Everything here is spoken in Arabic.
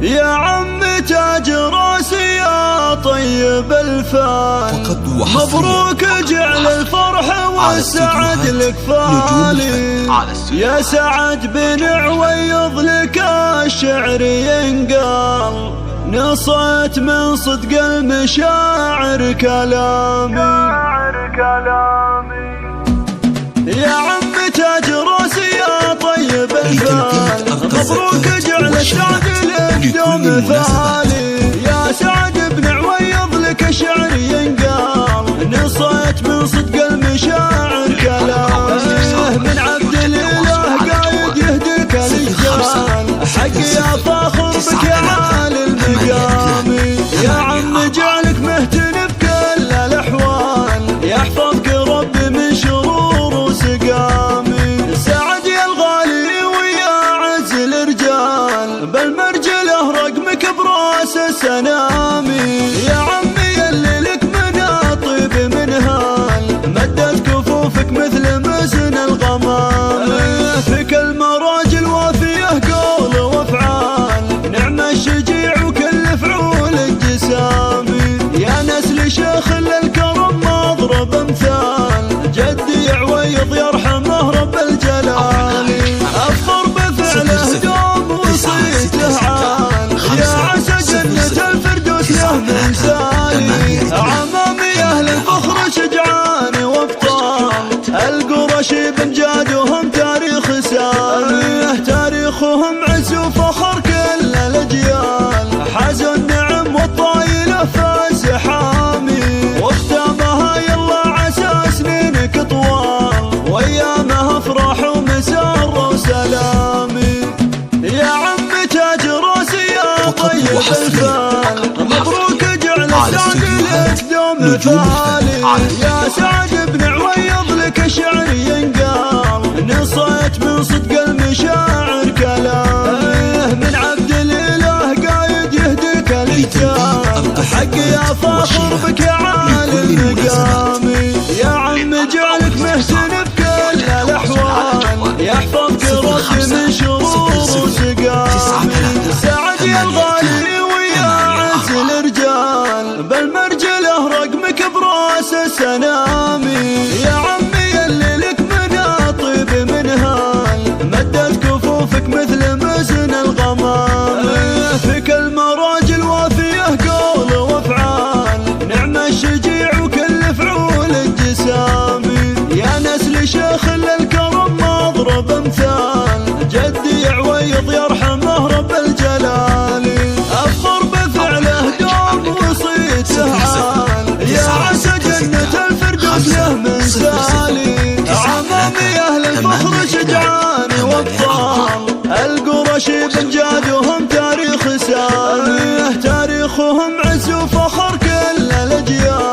يا عم تاج راسي يا طيب الفال، مبروك جعل الفرح والسعد لك فالي. يا سعد بن عويض لك الشعر ينقال، نصت من صدق المشاعر كلامي. يا عم تاج راسي يا طيب الفال، مبروك جعل السعد لك دوم فالي. يا سعد بن عويض لك شعر ينقال، نصت من صدق المشاعر كلامه. من عبد الاله قايد يهديك الرجال، حق يا فاخر بك يا عالي المقام. يا عم جعلك مهتن بكل الاحوال، يحفظك ربي من شرور وسقامي. سعد يا الغالي ويا عز الرجال، بالمرجله رقمك براس السنامي. يا عمي اللي لك مناطيب منهال، مدت كفوفك مثل مزن الغمام. فيك المراجل وافيه قول وافعال، نعم الشجيع وكل فعول الجسامي. يا نسل شيخ للكرم مضرب امثال، جدي عويض يرحمه رب الجلال. افخر بفعله دوم وصيته عال، يا عسى جنة الفردوس له مثالي. عمامي اهل الفخر شجعان وابطال، القرشي بمجادهم تاريخ سامي. تاريخهم عز وفخر كل الاجيال، حازوا النعم والطايله فاز حامي. واختامها يلا عسى سنينك طوال، وايامها افراح ومسار وسلامي. يا عم تاج راسي يا طيب الفال، مبروك جعل السعد لك دوم فالي. يا سعد بن عويض لك شعر ينقال، نصت من صدق المشاعر كلامه. من عبد الاله قايد يهديك الرجال، حق يا فاخر بك يا عالي المقام. يا عم جعلك مهتن بكل الاحوال، يحفظك ربي من شرور وسقامي. سعد يا الغالي ويا عز الرجال، بالمرجله رقمك براس السنامي. يا عمي اللي لك مناطيب منهال، مدت كفوفك مثل مزن الغمام. فيك المراجل وافيه قول وافعال، نعم الشجيع وكل فعول الجسامي. يا نسل شيخ للكرم مضرب امثال، جدي عويض يرحمه رب الجلال. افخر بفعله دوم وصيته عال، يا عسى جنة الفردوس له مثالي. عمامي اهل الفخر شجعان وابطال، القرشي بمجادهم تاريخ سامي. تاريخهم عز وفخر كل الاجيال،